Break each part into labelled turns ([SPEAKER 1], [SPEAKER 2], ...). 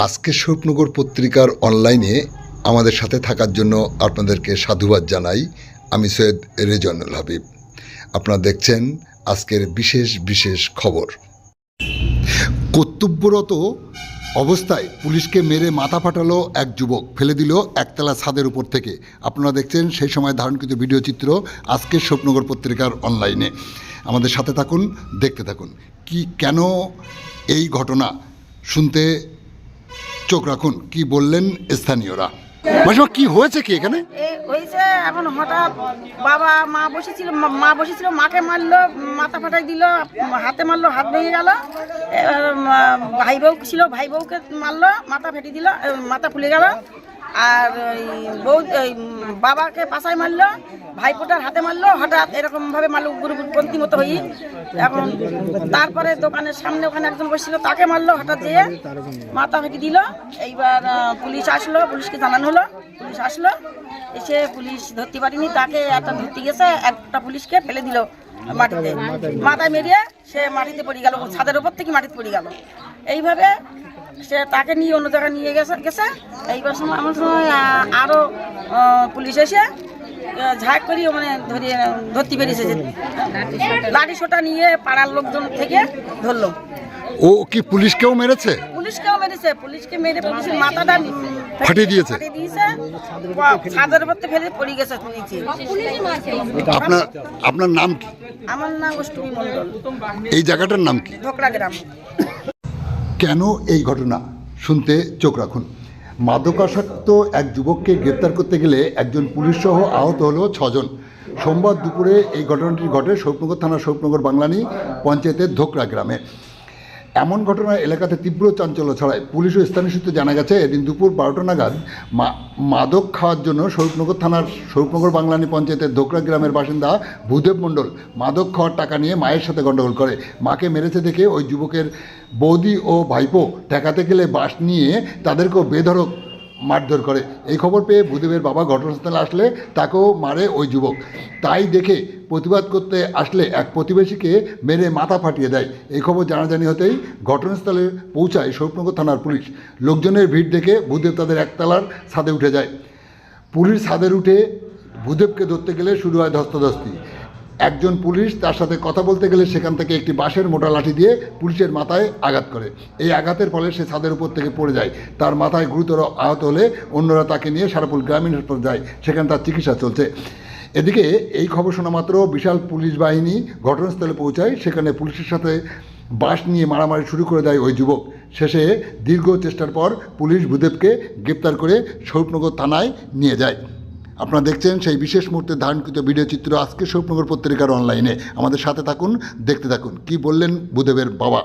[SPEAKER 1] আজকে স্বপ্নগর পত্রিকার অনলাইনে আমাদের সাথে থাকার জন্য আপনাদেরকে সাধুবাদ জানাই। আমি সৈয়দ রেজওয়ানুল হাবিব। আপনারা দেখছেন আজকের বিশেষ বিশেষ খবর। কর্তব্যরত অবস্থায় পুলিশকে মেরে মাথা ফাটালো এক যুবক, ফেলে দিল একতলা ছাদের উপর থেকে। আপনারা দেখছেন সেই সময় ধারণকৃত ভিডিও চিত্র আজকের স্বপ্নগর পত্রিকার অনলাইনে। আমাদের সাথে থাকুন, দেখতে থাকুন। কেন এই ঘটনা শুনতে চোখ রাখুন। কি বললেন স্থানীয়রা। মাসিমা, কি হয়েছে কি এখানে?
[SPEAKER 2] হয়েছে এখন হঠাৎ বাবা মা বসেছিল, মাকে মারলো, মাথা ফাটাই দিল, হাতে মারলো, হাত ভেঙে গেল। ভাই বউ ছিল, ভাই বউকে মারলো, মাথা ফেটে দিল, মাথা ফুলে গেল। আর বউ বাবাকে পাশায় মারলো, ভাইপোটার হাতে মারলো, হঠাৎ এরকম ভাবে মারলো গুরুপন্থী মতো হই। এখন তারপরে দোকানের সামনে ওখানে একজন বসছিল, তাকে মারলো, হঠাৎ যেয়ে মাথা ফেটে দিল। এইবার পুলিশ আসলো, পুলিশকে জানানো হলো, পুলিশ আসলো, এসে পুলিশ ধরতে পারিনি, তাকে একটা ধরতে গেছে, একটা পুলিশকে ফেলে দিল মাটিতে, মাথায় মেরিয়ে সে মাটিতে পড়ে গেল, ছাদের উপর থেকে মাটিতে পড়ে গেল। এইভাবে সে তাকে নিয়ে অন্য জায়গায় নিয়ে গেছে। এইবার সময় আমার সময় আরও পুলিশ এসে ঝাঁক করি মানে ধরতে পেরেছে, লাঠি সোটা নিয়ে পাড়ার লোকজন থেকে ধরলো।
[SPEAKER 1] ও কি পুলিশকেও মেরেছে?
[SPEAKER 2] পুলিশকেও মেরেছে, পুলিশকে মেরে পুলিশের মাথাটা
[SPEAKER 1] ফাটিয়ে দিয়েছে,
[SPEAKER 2] ছাদের উপর ফেলে পড়ে গেছে নিচে।
[SPEAKER 1] আপনার নাম কি?
[SPEAKER 2] আমার নাম অষ্টমী মণ্ডল।
[SPEAKER 1] এই জায়গাটার নাম কি?
[SPEAKER 2] ধোকরা গ্রাম।
[SPEAKER 1] কেন এই ঘটনা শুনতে চোখ রাখুন। মাদকাসক্ত এক যুবককে গ্রেপ্তার করতে গেলে একজন পুলিশ সহ আহত হলো 6 জন। সোমবার দুপুরে এই ঘটনাটি ঘটে শৌপনগর থানার শৌপনগর বাংলানি পঞ্চায়েতের ধোকরা গ্রামে। এমন ঘটনায় এলাকাতে তীব্র চাঞ্চল্য ছড়ায়। পুলিশ ও স্থানীয় সূত্রে জানা গেছে, এদিন দুপুর 12টা নাগাদ মাদক খাওয়ার জন্য শৌপনগর থানার শৌপনগর বাংলানি পঞ্চায়েতের ধোকরা গ্রামের বাসিন্দা ভূদেব মণ্ডল মাদক খাওয়ার টাকা নিয়ে মায়ের সাথে গণ্ডগোল করে। মাকে মেরেছে দেখে ওই যুবকের বৌদি ও ভাইপো ঠেকাতে গেলে বাঁশ নিয়ে তাদেরকেও বেধড়ক মারধর করে। এই খবর পেয়ে ভূদেবের বাবা ঘটনাস্থলে আসলে তাকেও মারে ওই যুবক। তাই দেখে প্রতিবাদ করতে আসলে এক প্রতিবেশীকে মেরে মাথা ফাটিয়ে দেয়। এই খবর জানাজানি হতেই ঘটনাস্থলে পৌঁছায় শৌপনগর থানার পুলিশ। লোকজনের ভিড় দেখে ভূদেব তাদের একতলার ছাদে উঠে যায়। পুলিশ ছাদের উঠে ভূদেবকে ধরতে গেলে শুরু হয় ধস্তাধস্তি। একজন পুলিশ তার সাথে কথা বলতে গেলে সেখান থেকে একটি বাঁশের মোটা লাঠি দিয়ে পুলিশের মাথায় আঘাত করে। এই আঘাতের ফলে সে ছাদের উপর থেকে পড়ে যায়। তার মাথায় গুরুতর আহত হলে অন্যরা তাকে নিয়ে সারাপুর গ্রামীণ হাসপাতালে যায়, সেখানে তার চিকিৎসা চলছে। এদিকে এই খবর শোনা মাত্র বিশাল পুলিশ বাহিনী ঘটনাস্থলে পৌঁছায়। সেখানে পুলিশের সাথে বাঁশ নিয়ে মারামারি শুরু করে দেয় ওই যুবক। শেষে দীর্ঘ চেষ্টার পর পুলিশ ভূদেবকে গ্রেপ্তার করে শৌপনগর থানায় নিয়ে যায়। আপনারা দেখছেন সেই বিশেষ মুহূর্তে ধারণকৃত ভিডিও চিত্র আজকে স্বপ্নগর পত্রিকার অনলাইনে। আমাদের সাথে থাকুন, দেখতে থাকুন। কি বললেন ভূদেবের বাবা।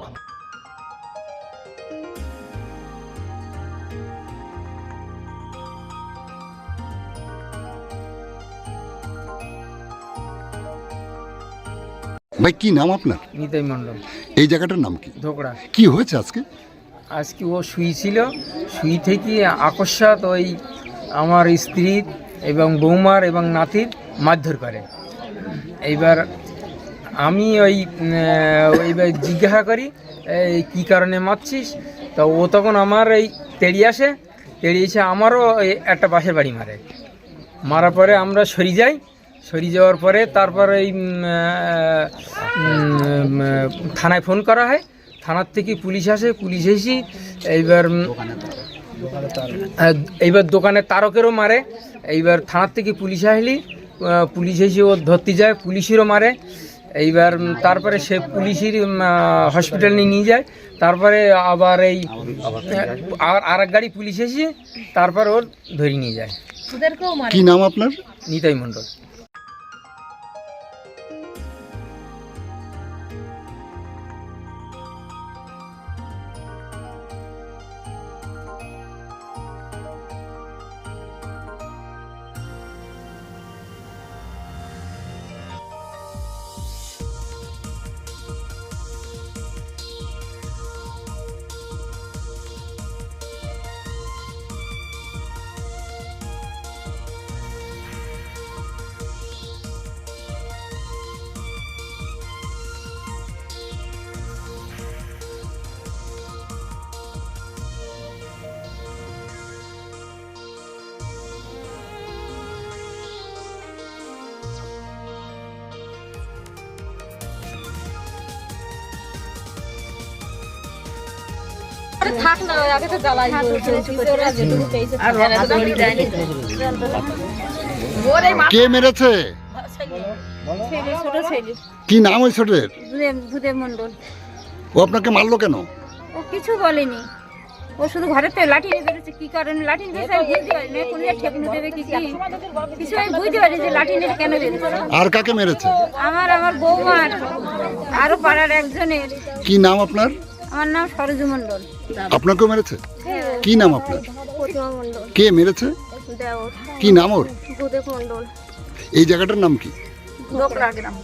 [SPEAKER 1] ভাই, কি নাম আপনার?
[SPEAKER 3] নিতাই মণ্ডল।
[SPEAKER 1] এই জায়গাটার নাম কি?
[SPEAKER 3] ধোকরা।
[SPEAKER 1] কি হয়েছে আজকে?
[SPEAKER 3] আজকে ও শুয়েছিল, শুই থেকে আকস্মাৎ ওই আমার স্ত্রীর এবং বৌমার এবং নাতির মারধর করে। এইবার আমি এইবার জিজ্ঞাসা করি এই কী কারণে মারছিস, তা ও তখন আমার এই তেড়িয়ে এসে আমারও একটা পাশের বাড়ি মারার পরে আমরা সরে যাওয়ার পরে তারপর এই থানায় ফোন করা হয়। থানার থেকে পুলিশ আসে, পুলিশ এসে এইবার দোকানে তারকেরও মারে। এইবার থানার থেকে পুলিশ এসে ও ধরতে যায়, পুলিশেরও মারে। এইবার তারপরে সে পুলিশের হসপিটালে নিয়ে যায়। তারপরে আবার আর এক গাড়ি পুলিশ এসে তারপর ওর ধরে নিয়ে যায়।
[SPEAKER 1] কি নাম আপনার?
[SPEAKER 3] নিতাই মণ্ডল।
[SPEAKER 4] থাক না আগে তো জ্বালাই
[SPEAKER 1] কে মেরেছে?
[SPEAKER 4] ছোট ছেলে
[SPEAKER 1] কি নাম ওই ছোটের?
[SPEAKER 4] ভূদেব মন্ডল।
[SPEAKER 1] ও আপনাকে মারলো কেন?
[SPEAKER 4] ও কিছু বলেনি, ও শুধু ঘরের থেকে লাঠি নিয়ে বেরোচ্ছে। কি কারণে লাঠি নিয়ে বেরোচ্ছে আমি বুঝতে পারি না, কোন ঠেকনো দেবে কি কিছু আমি বুঝতে পারি যে লাঠি নিয়ে কেন বেরোচ্ছে।
[SPEAKER 1] আর কাকে মেরেছে?
[SPEAKER 4] আমার বৌমার, আরো পাড়ার একজনের।
[SPEAKER 1] কি নাম আপনার?
[SPEAKER 4] আমার নাম সরজু মন্ডল।
[SPEAKER 1] আপনাকেও মেরেছে? কি নাম আপনার?
[SPEAKER 4] প্রতিমা মন্ডল।
[SPEAKER 1] কে মেরেছে?
[SPEAKER 4] দেওর
[SPEAKER 1] কি নাম ওর?
[SPEAKER 4] ভূদেব মন্ডল।
[SPEAKER 1] এই জায়গাটার নাম কি?
[SPEAKER 4] ডোকরা গ্রাম।